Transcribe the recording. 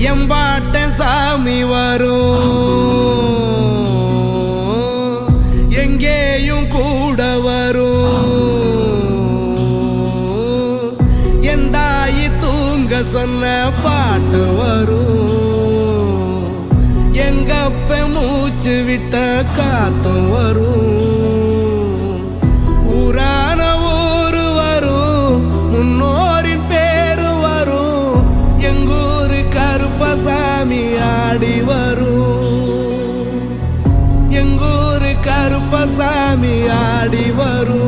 எம்பாட்ட சாமி வரும், எங்கேயும் கூட வரும். என் தாயி தூங்க சொன்ன பாட்டு வரும், எங்கப்ப மூச்சு விட்ட காத்தும் வரும். ஊரான ஊரு வரும், முன்னோரின் பேரு வரும். எங்கூரு கருப்பசாமி ஆடி வரும், எங்கூரு கருப்பசாமி ஆடி வரும்.